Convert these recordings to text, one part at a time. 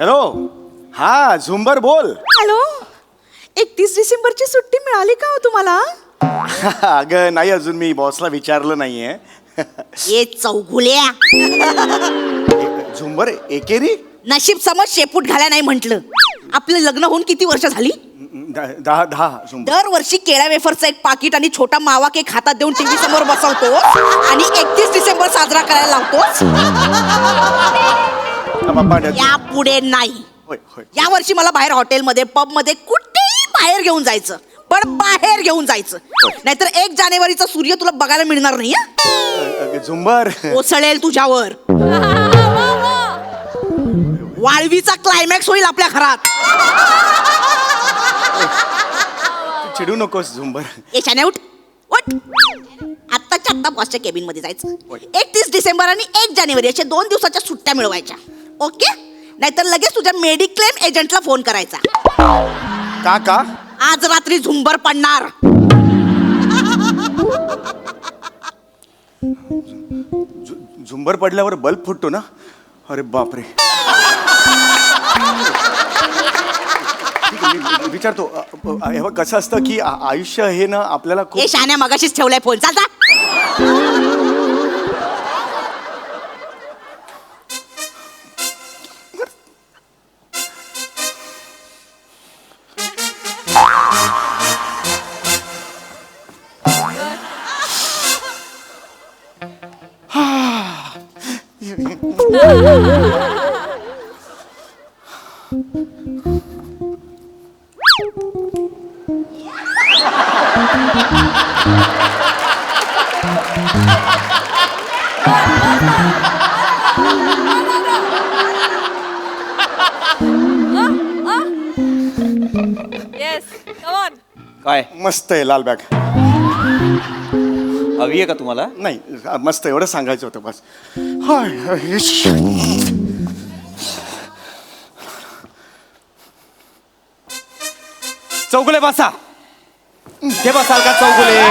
Hello. हा झुंबर बोल. हॅलो. 31 डिसेंबरची सुट्टी मिळाली का हो तुम्हाला? अगं नाही, अजून मी बॉसला विचारलं नाहीये. ये चौगुल्या, झुंबर एकेरी नशीब समज शेपूट घाला नाही म्हंटल. आपलं लग्न होऊन किती वर्ष झाली? 10 झुंबर. दरवर्षी केळ्या वेफरचं एक पाकिट आणि छोटा मावा केक हातात देऊन टीव्ही समोर बसवतो आणि 31 डिसेंबर साजरा करायला लावतो. या पुढे नाही. होय होय. या वर्षी मला बाहेर हॉटेलमध्ये पबमध्ये कुठेही बाहेर घेऊन जायचं, पण बाहेर घेऊन जायचं, नाहीतर 1 जानेवारीचा सूर्य तुला बघायला मिळणार नाही. झुंबर कोसळेल तुझ्यावर. वाळवीचा क्लायमॅक्स होईल आपल्या घरात. चिडू नकोस झुंबर. शाने उठ उठ. आत्ताच्या आत्ता बॉसच्या केबिन मध्ये जायचं. 31 डिसेंबर आणि 1 जानेवारी अशा 2 दिवसाच्या सुट्ट्या मिळवायच्या. ओके? नाहीतर लगेच तुझ्या मेडिक्लेम एजंटला फोन करायचा. का आज रात्री झुंबर पडणार. झुंबर पडल्यावर बल्ब फुटतो ना? अरे बापरे. विचारतो. कसं असतं की आयुष्य हे ना आपल्याला हे शान्या मगाशीच ठेवलाय फोन. चालता. काय मस्त आहे लाल बॅग. हवी आहे का तुम्हाला? नाही मस्त, एवढं सांगायचं होतं बस. चौगुले बसा. ते बसाल का चौगुले?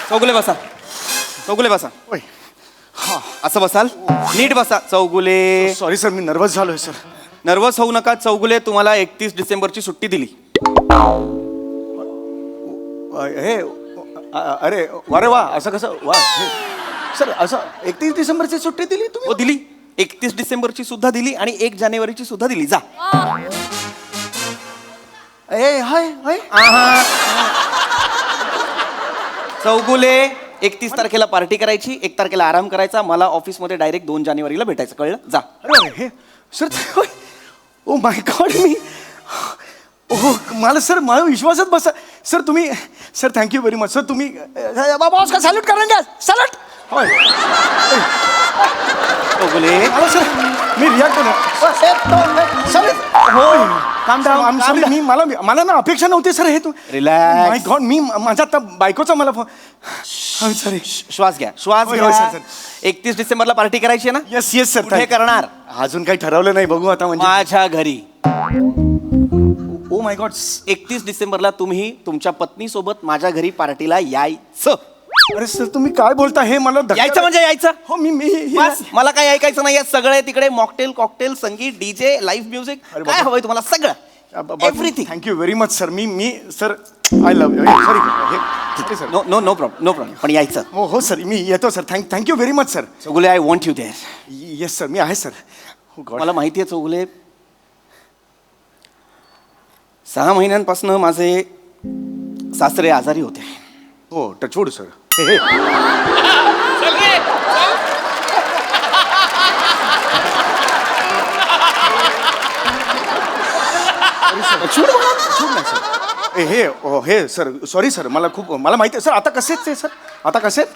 चौगुले बसा. चौगुले बसा. असं बसाल. नीट बसा चौगुले. सॉरी सर, मी नर्वस झालोय सर. नर्वस होऊ नका चौगुले. तुम्हाला 31 डिसेंबरची सुट्टी दिली. हे अरे वा रे वा. असं कसं वा सर? असं 31 डिसेंबरची सुट्टी दिली तुम्ही? हो दिली. 31 डिसेंबरची सुद्धा दिली आणि 1 जानेवारीची सुद्धा दिली. जा. हाय हाय. चौगुले 31 तारखेला पार्टी करायची, 1 तारखेला आराम करायचा. मला ऑफिसमध्ये डायरेक्ट 2 जानेवारीला भेटायचं. कळलं? जा. अरे हे सर. Oh my God. मी मला सर मला विश्वासात बसा सर. तुम्ही sir thank you very much sir. तुम्ही बॉस का सॅल्यूट करेंगे? सॅल्यूट. होय चौगुले सर. मी रिॲक्ट सर. होय काम डाऊन. सॉरी. मी मला ना अपेक्षा नव्हती सर. हे तू रिलॅक्स. माय गॉड. मी माझा आता बायकोचा मला फोन. सॉरी. श्वास घ्या. श्वास घ्या. सर. 31 डिसेंबरला पार्टी करायची आहे ना? Yes yes sir. कुठे करणार? अजून काही ठरवलं नाही. बघू आता. म्हणजे माझ्या घरी. Oh my God. 31 डिसेंबरला तुम्ही तुमच्या पत्नी सोबत माझ्या घरी पार्टीला यायचं. अरे सर तुम्ही काय बोलता? हे मला यायचं म्हणजे यायचं. हो मी बस. मला काय ऐकायचं नाही. सगळे तिकडे mocktail cocktail sangeet DJ live music काय हवंय तुम्हाला सगळं. Everything. Thank you very much sir. मी sir I love you. Sorry sir. No no no problem. No problem. पण यायचं. हो सर. मी येतो sir. Thank you very much sir. Chougule I want you there. Yes sir. मी आहे सर. मला माहिती आहे चौगुले, 6 महिन्यांपासून माझे सासरे आजारी होते. हो टचवूड सर. हे सर सॉरी सर. मला माहिती आहे सर. आता कसे आहेत ते सर? आता कसे आहेत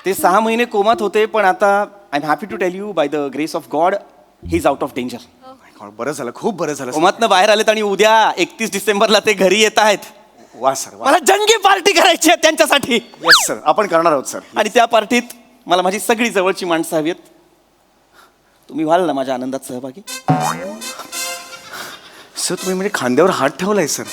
ते? 6 महिने कोमात होते, पण आता I am happy to tell you by the grace of God he is out of danger. बरं झालं. खूप बरं झालं. कोमातनं बाहेर आलेत आणि उद्या 31 डिसेंबरला ते घरी येत आहेत. वा सर वा. मला जंगी पार्टी करायची आहे त्यांच्यासाठी. Yes sir. आपण करणार आहोत सर. आणि त्या पार्टीत मला माझी सगळी जवळची माणसं हवी आहेत. तुम्ही व्हाल ना माझ्या आनंदात सहभागी? सर तुम्ही म्हणजे खांद्यावर हात ठेवलाय सर.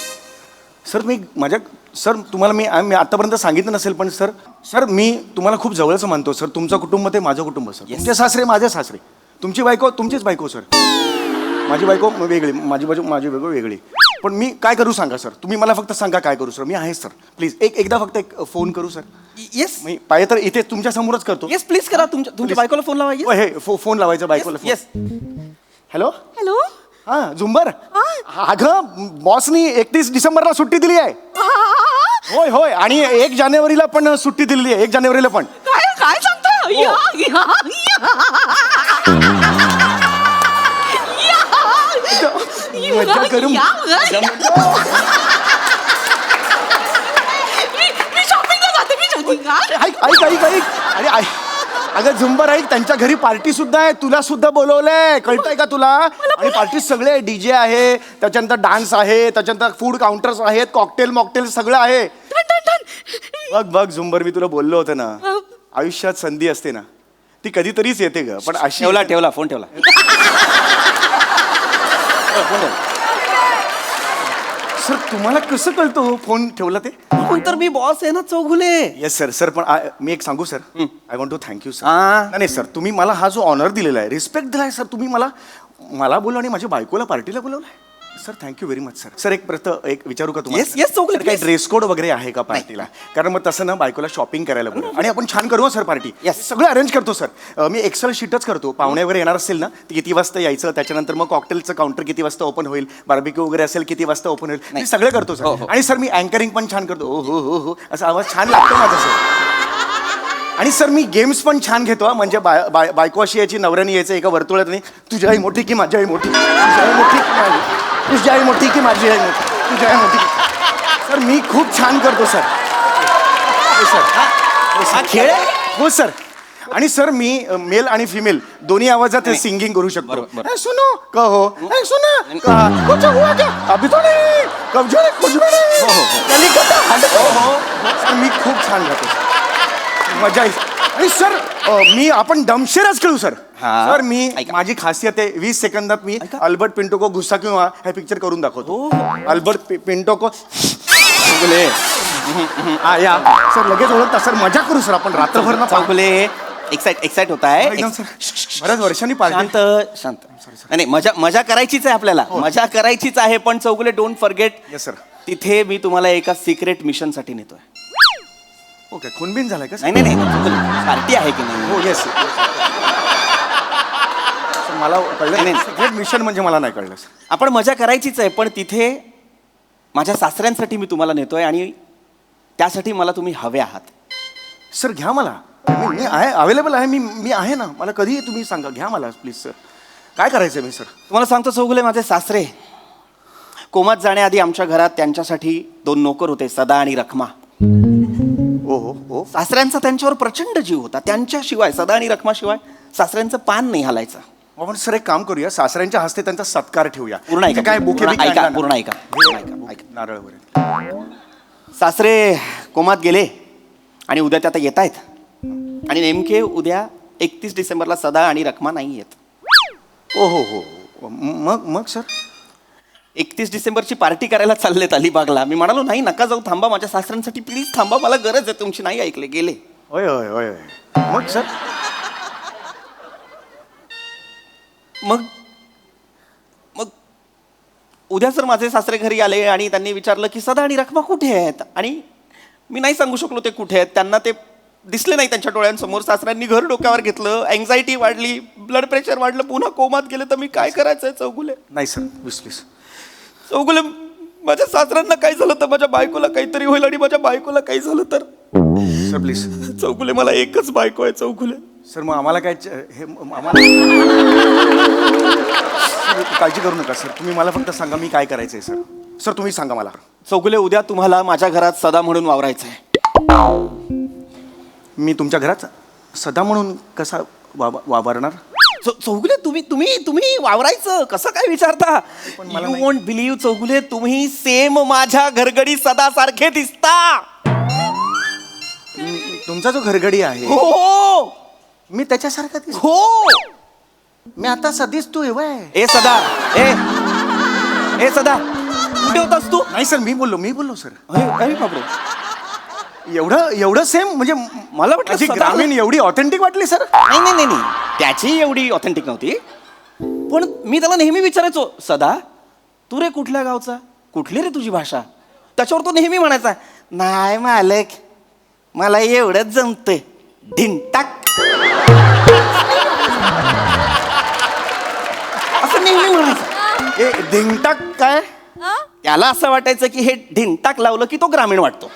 सर मी माझ्या सर तुम्हाला मी आतापर्यंत सांगितलं नसेल, पण सर मी तुम्हाला खूप जवळचं मानतो सर. तुमचं कुटुंब ते माझं कुटुंब सर. तुमचे सासरे माझे सासरे. तुमची बायको तुमचीच बायको सर. माझी बायको वेगळी, माझी बायको वेगळी. पण मी काय करू सांगा सर, तुम्ही मला फक्त सांगा काय करू सर. मी आहे सर, प्लीज एकदा फक्त एक फोन करू सर. येस मी पाहिजे तर इथे तुमच्या समोरच करतो. येस प्लीज करा. तुमच्या बायकोला फोन लावा. हे फोन लावायचा बायकोला. येस. हॅलो. हॅलो. हा झुंबर. अगं बॉसनी 31 डिसेंबरला सुट्टी दिली आहे. होय होय, आणि 1 जानेवारीला पण सुट्टी दिलेली आहे. 1 जानेवारीला पण. काय काय सांगता? या, या, मज्जा करून मी शॉपिंगला जाते. मी शॉपिंग. ऐक ऐक ऐक. अरे अगं झुंबर ऐक, त्यांच्या घरी पार्टी सुद्धा आहे. तुला सुद्धा बोलवलंय, कळतंय का तुला? आणि पार्टी सगळे डीजे आहे, त्याच्यानंतर डान्स आहे, त्याच्यानंतर फूड काउंटर्स आहेत, कॉकटेल मॉकटेल सगळं आहे. बघ बघ झुंबर, मी तुला बोललो होतं ना, आयुष्यात संधी असते ना ती कधीतरीच येते ग, पण अशी. ठेवला फोन ठेवला. सर तुम्हाला कसं कळतो फोन ठेवला ते? पण तर मी बॉस आहे ना चौगुले. Yes sir. सर पण मी एक सांगू sir, I want to thank you sir. हा. नाही सर, तुम्ही मला हा जो ऑनर दिलेला आहे, रिस्पेक्ट दिलाय सर, तुम्ही मला बोलवलं आणि माझ्या बायकोला पार्टीला बोलवलंय sir. Thank you very much sir. Sir एक विचारू का तुम्हाला? Yes, yes, चौगुले, सर, काही please. ड्रेस कोड वगैरे आहे का पार्टीला? कारण मग तसं ना बायकोला शॉपिंग करायला बोलू आणि आपण छान करू सर पार्टी. Yes. सगळं अरेंज करतो सर. मी एक्सेल शीटच करतो. पाहुणे वगैरे येणार असेल ना, ती किती वाजता यायचं, त्याच्यानंतर मग कॉकटेलचं काउंटर किती वाजता ओपन होईल, बार्बिक्यू वगैरे असेल किती वाजता ओपन होईल, मी सगळं करतो हो, सर. हो. आणि सर मी अँकरिंग पण छान करतो. हो हो हो हो, असा आवाज छान लागतो माझा सर. आणि सर मी गेम्स पण छान घेतो हा. म्हणजे बायको अशी यायची, नवऱ्याने यायचं एका वर्तुळात, नाही तुझी आई मोठी की माझी आई मोठी, तुझी आई मोठी की माझी, तुझी आई मोठी की माझी आई मोठी, तुझी आई मोठी. सर मी खूप छान करतो सर. हो सर. हा खेळ आहे? हो सर. आणि सर मी मेल आणि फिमेल दोन्ही आवाजात सिंगिंग करू शकतो. बरोबर. ए, सुनो कहो, ए, सुना कहा, कुछ हुआ क्या? अभी तो नहीं, कब जो नहीं, कुछ भी नहीं. कलिकता, सर मी खूप छान गातो. मजा येईल. आणि सर आपण दमशेरच खेळू सर. हा. सर मी ऐका. माझी खासियत आहे, 20 सेकंदात मी अल्बर्ट पिंटो को गुस्सा क्यों हुआ हे पिक्चर करून दाखवतो. अल्बर्ट पिंटो को चौगुले. या सर लगेच ओळखता सर. मजा करू सर आपण रात्रभर ना. चौगुले एक्साइट होत आहे. एकदम सर. बऱ्याच वर्षांनी पार्टी. शांत. नाही मजा करायचीच आहे आपल्याला. मजा करायचीच आहे. पण Chougule don't forget. Yes sir. तिथे मी तुम्हाला एका सिक्रेट मिशन साठी नेतोय. ओके. खूनबिन झालाय का? नाही नाही नाही, पार्टी आहे की नाही? हो येस. मला कळलं नाही. सिक्रेट मिशन म्हणजे मला नाही कळलं. आपण मजा करायचीच आहे, पण तिथे माझ्या सासऱ्यांसाठी मी तुम्हाला नेतोय आणि त्यासाठी मला तुम्ही हवे आहात. सर घ्या मला. मी आहे, अवेलेबल आहे. मी आहे ना. मला कधी तुम्ही सांगा, घ्या मला प्लीज सर. काय करायचं मी सर? तुम्हाला सांगतो चौगुले, माझे सासरे कोमात जाण्याआधी आमच्या घरात त्यांच्यासाठी 2 नोकर होते, सदा आणि रखमा. ओ हो हो. सासऱ्यांचा त्यांच्यावर प्रचंड जीव होता. त्यांच्याशिवाय, सदा आणि रखमाशिवाय सासऱ्यांचं पान नाही हलायचं. आपण सर एक काम करूया, सासऱ्यांच्या हस्ते त्यांचा सत्कार ठेवूया. पूर्ण ऐका. काय बुके पूर्ण बिके ऐका. आणला ना? पूर्ण ऐका. ऐका. नारळ वगैरे. सासरे कोमात गेले आणि उद्या ते आता येत आहेत. आणि नेमके उद्या 31 डिसेंबरला सदा आणि रखमा नाही येत. ओ हो हो. मग सर 31 डिसेंबरची पार्टी करायला चाललेत अलिबागला. मी म्हणालो नाही नका जाऊ, थांबा माझ्या सासऱ्यांसाठी प्लीज थांबा, मला गरज आहे तुमची. नाही ऐकले, गेले. होय होय होय होय. मग सर मग उद्या सर माझे सासरे घरी आले आणि त्यांनी विचारलं की सदा आणि रखमा कुठे आहेत. आणि मी नाही सांगू शकलो ते कुठे आहेत. त्यांना ते दिसले नाही त्यांच्या डोळ्यांसमोर. सासऱ्यांनी घर डोक्यावर घेतलं, अँझायटी वाढली, ब्लड प्रेशर वाढलं, पुन्हा कोमात गेले. तर मी काय करायचंय चौगुले? नाही सर प्लीज. चौगुले माझ्या सासऱ्यांना काय झालं तर माझ्या बायकोला काहीतरी होईल, आणि माझ्या बायकोला काही झालं तर. Sir please. चौगुले मला एकच बायको आहे चौगुले. सर मग आम्हाला काय हे आम्हाला काळजी करू नका सर. तुम्ही मला फक्त सांगा मी काय करायचंय सर. सर तुम्ही सांगा मला. चौगुले उद्या तुम्हाला माझ्या घरात सदा म्हणून वावरायचंय. मी तुमच्या घरात सदा म्हणून कसा वावरणार? चौगुले तुम्ही वावरायचं कसं काय विचारता? मला यू नाही. वोंट बिलीव्ह चौगुले, तुम्ही सेम माझ्या घरगडी सदा सारखे दिसता. तुमचा जो घरगडी आहे हो मी त्याच्यासारखा दिसतो. हो. मी आता सध्याच तू एवढा ए सदा, ए सदा, कुठे होतास तू? नाही सर मी बोललो सर. अरे बापरे. एवढं सेम म्हणजे मला वाटलं माझी सदा- ग्रामीण एवढी ऑथेंटिक वाटली सर. नाही त्याची एवढी ऑथेंटिक नव्हती. पण मी त्याला नेहमी विचारायचो, सदा तू रे कुठल्या गावचा, कुठली रे तुझी भाषा? त्याच्यावर तो नेहमी म्हणायचा, नाही मालक मला एवढंच जमतंय, ढिंटाक. असं नेहमी म्हणायचं. ए धिंगटाक काय? त्याला असं वाटायचं की हे ढिंटाक लावलं की तो ग्रामीण वाटतो.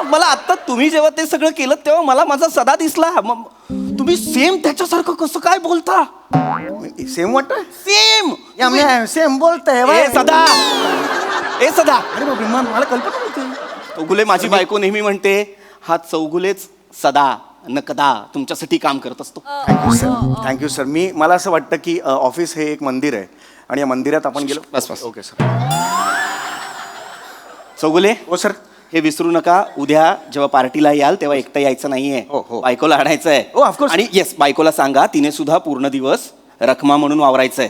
मला आता तुम्ही जेव्हा ते सगळं केलं तेव्हा मला माझा सदा दिसला. मग तुम्ही सेम त्याच्यासारखं कसं काय बोलता? सेम वाटतंय. सेम सेम बोलतंय ए सदा, ए सदा. अरे बापरे, मला कल्पना नव्हती. चौगुले माझी बायको नेहमी म्हणते, हा चौगुलेच सदा नकदा तुमच्यासाठी काम करत असतो. Thank you sir. मला असं वाटतं की ऑफिस हे एक मंदिर आहे आणि या मंदिरात आपण गेलो. बस. Okay sir. चौगुले हो सर. हे विसरू नका, उद्या जेव्हा पार्टीला याल तेव्हा एकटं यायचं नाहीये. हो. बायकोला आणायचं आहे. हो, of course. आणि येस, बायकोला सांगा तिने सुद्धा पूर्ण दिवस रखमा म्हणून वावरायचंय.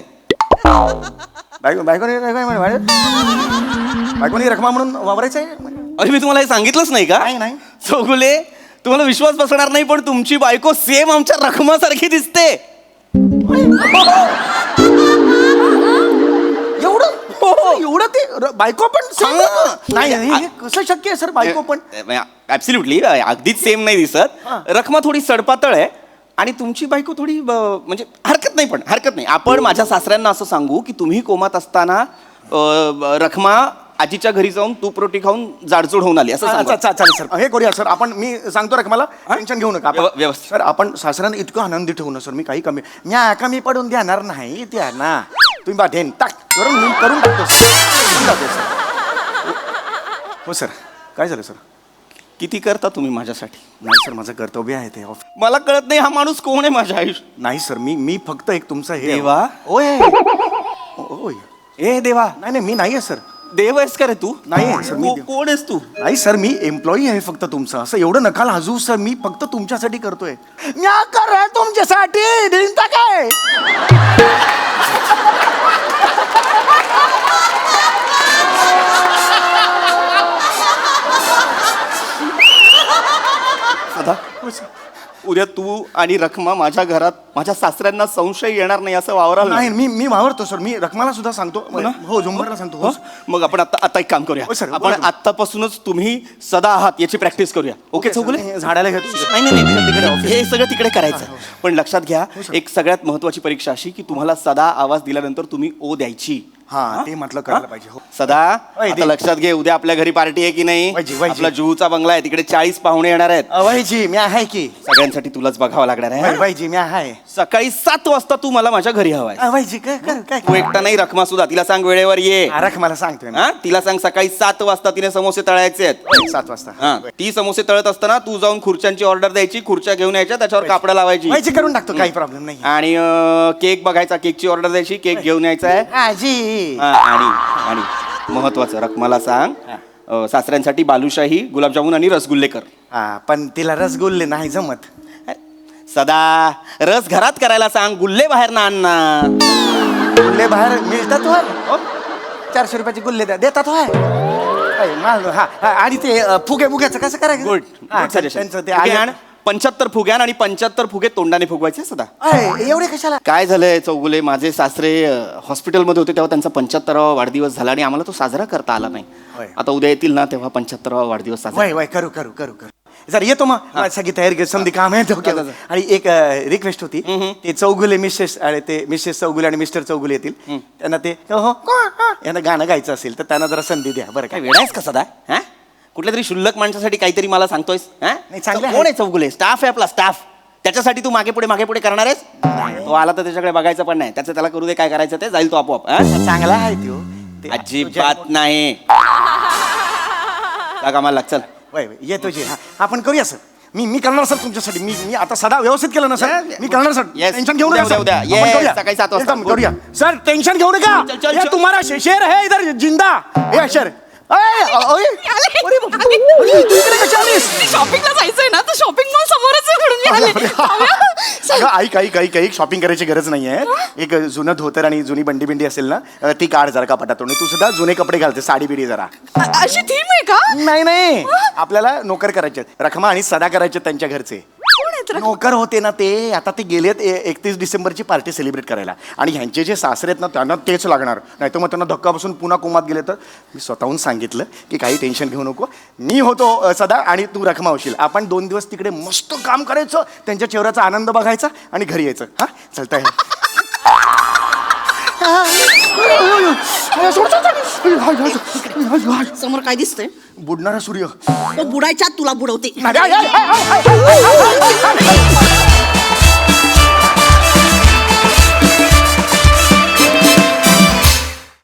बायकोनी रखमा म्हणून वावरायचं आहे. अरे मी तुम्हाला हे सांगितलंच नाही का? नाही. चौगुले तुम्हाला विश्वास बसणार नाही, पण तुमची बायको सेम आमच्या रखमासारखी दिसते. एवढं ते बायको पण same? हा. नाही हे कसं शक्य आहे सर? बायको पण ऍब्सल्युटली अगदीच सेम नाही दिसत. रखमा थोडी सडपातळ आहे आणि तुमची बायको थोडी म्हणजे हरकत नाही. आपण माझ्या सासऱ्यांना असं सांगू की तुम्ही कोमात असताना रखमा आजीच्या घरी जाऊन तूप रोटी खाऊन जाडजूड होऊन आली असं सांगा. चालेल सर. हे करूया सर. आपण मी सांगतो रखमाला, टेन्शन घेऊ नका. व्यवस्थित. सर आपण सासऱ्यांना इतकं आनंदी ठेवू ना सर. मी काही कमी पडून देणार नाही त्या ना. तुम्ही बाधेन टाक करून टाकतो सर. हो सर. काय झालं सर? किती करता तुम्ही माझ्यासाठी? नाही सर, माझं कर्तव्य आहे ते. मला कळत नाही हा माणूस कोण आहे माझ्या आयुष्यात. नाही सर, मी फक्त एक तुमचा हे देवा? ओय. ए देवा. नाही मी नाही आहे सर. देव आहेस का रे तू? नाही सर, मी कोण आहेस तू? नाही सर, मी एम्प्लॉई आहे फक्त तुमचा. असं एवढं नका लाजू सर. मी फक्त तुमच्यासाठी करतोय. म्या कर तुमच्यासाठी दिनता काय. सदा, उद्या तू आणि रखमा माझ्या घरात माझ्या सासऱ्यांना संशय येणार नाही असं वावराल. नाही मी वावरतो सर. मी रखमाला सुद्धा सांगतो. हो, झुंबरला सांगतो. हो. मग आपण आता एक काम करूया. हो, सर. आपण आतापासूनच तुम्ही सदा आहात याची प्रॅक्टिस करूया. ओके चौगुले? मी झाडाला घेतो. नाही हे सगळं तिकडे करायचं. पण लक्षात घ्या, एक सगळ्यात महत्वाची परीक्षा अशी की तुम्हाला सदा आवाज दिल्यानंतर तुम्ही ओ द्यायची. हा, ते म्हटलं करायला पाहिजे. हो. सदा वैदी. आता लक्षात घे, उद्या आपल्या घरी पार्टी आहे की नाही? वैदी. आपला जुहूचा बंगला आहे, तिकडे 40 पाहुणे येणार आहेत. वैजी मी आहे की. सगळ्यांसाठी तुलाच बघावं लागणार आहे. वैजी मी आहे. सकाळी 7 वाजता तू मला माझ्या घरी हवाय. वैजी काय तू एकटा नाही, रखमा सुद्धा. तिला सांग वेळेवर ये. रखमाला सांगतोय. हा, तिला सांग सकाळी 7 वाजता तिने समोसे तळायचे आहेत. 7 वाजता. हा, ती समोसे तळत असताना तू जाऊन खुर्च्यांची ऑर्डर द्यायची, खुर्च्या घेऊन यायच्या, त्याच्यावर कापडं लावायची. वैजी करून टाकतो, काही प्रॉब्लेम नाही. आणि केक बघायचा, केकची ऑर्डर द्यायची, केक घेऊन यायचा आहे. आजी. हा, आणि महत्वाचं रखमाला सांग सासऱ्यांसाठी बालुशाही, गुलाबजामुन आणि रसगुल्ले कर. हा, पण तिला रसगुल्ले नाही जमत. सदा रस घरात करायला सांग, गुल्ले बाहेर ना आण ना. गुल्ले बाहेर मिळतात हो. 400 रुपयाचे गुल्ले देतात हो. आणि ते फुग्याचं कसं करायचं? गुड त्यांचं ते आण. 75 फुग्यान आणि 75 फुगे तोंडाने फुगवायचे सदा. एवढे कशाला? काय झालंय चौगुले, माझे सासरे हॉस्पिटलमध्ये होते तेव्हा त्यांचा 75वा वाढदिवस झाला आणि आम्हाला तो साजरा करता आला नाही. आता उद्या येतील ना तेव्हा 75वा वाढदिवस साजरा. वय करू जर येतो मग. सगळी तयारी समधी काम आहे. आणि एक रिक्वेस्ट होती. ते चौगुले मिसेस आणि ते मिसेस चौगुले आणि मिस्टर चौगुले येतील. त्यांना ते यांना गाणं गायचं असेल तर त्यांना जरा संधी द्या बरं. काय वेळायस का सदा? हा, कुठल्या तरी शुल्लक माणसासाठी काहीतरी मला सांगतोयस? नाही, चांगलं आहे. कोण आहे चौगुले? स्टाफ आहे आपला, स्टाफ. त्याच्यासाठी तू मागे पुढे करणार आहेस? तो आला तर त्याच्याकडे बघायचं पण नाही. त्याला करू दे, काय करायचं ते जाईल तो आपोआप. चांगला आहे तो. अजिबात नाही. त्या कामाला लाग, चल. वय येतो जे. आपण करूया सर. मी करणार सर तुमच्यासाठी. मी आता सदा व्यवस्थित केलं ना सर. मी करणार सर. Yes. टेन्शन घेऊ नका. उद्या. आपण Yes, करूया. सकाळी 7 वाजता. एकदम करूया सर. टेन्शन घेऊ नका. चल. ये तुम्हारा शेर है इधर जिंदा. ये शेर. शॉपिंगला जायचंय ना, तर शॉपिंग मॉल समोरच आहे म्हणून मी आले. अगं ऐक शॉपिंग करायची गरज नाहीये. एक जुनं धोतर आणि जुनी बंडी बिंडी असेल ना ती काढ जरा कपाटातून. तू सुद्धा जुने कपडे घालते, साडी बिडी जरा. अशी थीम आहे का? नाही आपल्याला नोकर करायचे, रखमा आणि सदा करायचे त्यांच्या घरचे. कोण आहेत रखमा? नोकर होते ना ते, आता ते गेलेत 31 डिसेंबरची पार्टी सेलिब्रेट करायला. आणि ह्यांचे जे सासरे आहेत ना त्यांना तेच लागणार, नाही तर मग त्यांना धक्का बसून पुन्हा कोमात गेले तर. मी स्वतःहून सांगितलं की काही टेन्शन घेऊ नको, मी होतो सदा आणि तू रखमा होशील. आपण 2 दिवस तिकडे मस्त काम करायचं, त्यांच्या चेहऱ्याचा आनंद बघायचा आणि घरी यायचं. हा चालतंय. समोर काय दिसतंय? बुडणारा सूर्य. तो बुडायच्या तुला बुडवते. नाही,